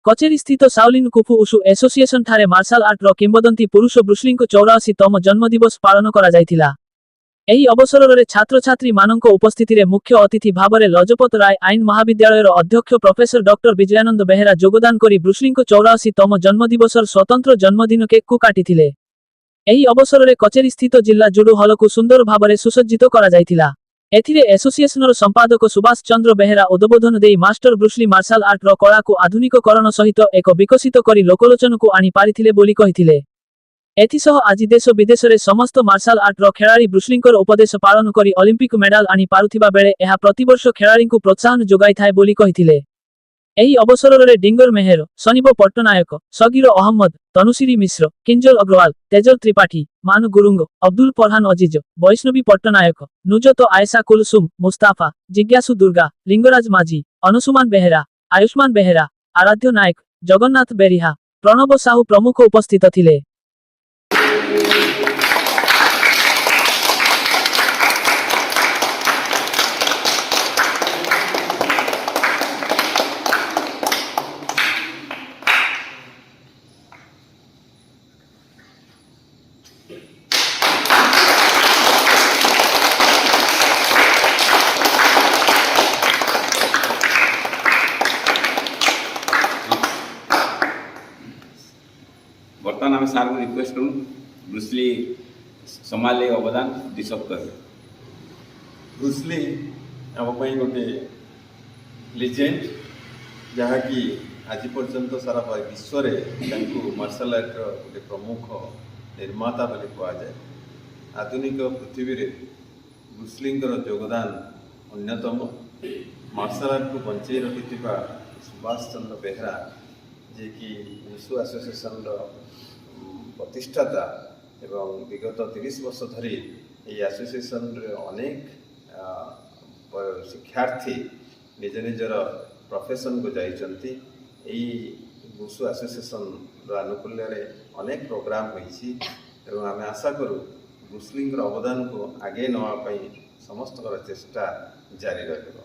कचेरी स्थित Shaolin कुफु उषु association ठारे मार्शल आर्ट रो किंबदंती पुरुष ब्रुस्ली को 84तम जन्मदिवस पालन करा जायथिला। एही अवसर छात्र छात्री मानक उपस्थिति रे मुख्य अतिथि भाव में लजपत राय आईन महाविद्यालय अध्यक्ष प्रोफेसर डॉक्टर विजयानंद बेहेरा योगदान करी ब्रुस्ली को 84तम जन्मदिवसर स्वतंत्र जन्मदिन केक को काटिथिले। एही अवसर में कचेरी स्थित जिला जुडो हल को सुंदर भाव में सुसज्जित करा जायथिला। एथिरे एसोसिएशनर संपादक सुभाष चंद्र बेहेरा उद्बोधन देई मास्टर ब्रुस्ली मार्शल आर्ट रो कला को आधुनिककरण सहित एक विकसित करी लोकलोचन को आनी पारिथिले बोली कहिथिले। एथिसह आज देश विदेश रे समस्त मार्शल आर्ट रो खेलाड़ी ब्रुस्लींकर उपदेश पालन करी ओलंपिक मेडल आनी पारुथिबा बेले एहा प्रतिवर्ष खेलाड़ी को प्रोत्साहन जोगाई थाए बोली कहिथिले। एही अवसर रे डिंगर मेहर, सनीप पट्टनायक, सगीर अहमद, तनुश्री मिश्र, किंजल अग्रवाल, तेजल त्रिपाठी, मानु गुरुंग, अब्दुल फरहान अजीज, वैष्णवी पट्टनायक, नुजत आयशा कुलसुम, मुस्ताफा, जिज्ञासु दुर्गा, लिंगराज माझी, अनुसुमान बेहेरा, आयुष्मान बेहेरा, आराध्य नायक, जगन्नाथ बेरिहा, प्रणव साहू प्रमुख उपस्थित थिले। बर्तमान आम सार को रिक्वेस्ट करूँ ब्रुस्ली संभाले अवदान डिसअप कर। ब्रुस्ली आम गोटे लिजेंड जहाँकि आज पर्यंत सारा विश्व में मार्शल आर्ट गोटे प्रमुख निर्माता बोली कहुए। आधुनिक पृथ्वी रे ब्रुस्ली योगदान अन्यतम। मार्शल आर्ट को बंचाई रखि सुभाष चंद्र बेहेरा जे कि वुशु एसोसिएशन प्रतिष्ठाता एवं विगत 30 वर्ष धरी ये एसोसिएशन रे अनेक शिक्षार्थी निज निजर प्रोफेशन को जाइछंती। एई वुशु एसोसिएशन आनुकूल्य रे अनेक प्रोग्राम होइछि एवं आमे आशा करू ब्रुस्ली अवदान को आगे नवा पई समस्त चेष्टा जारी रहिबो।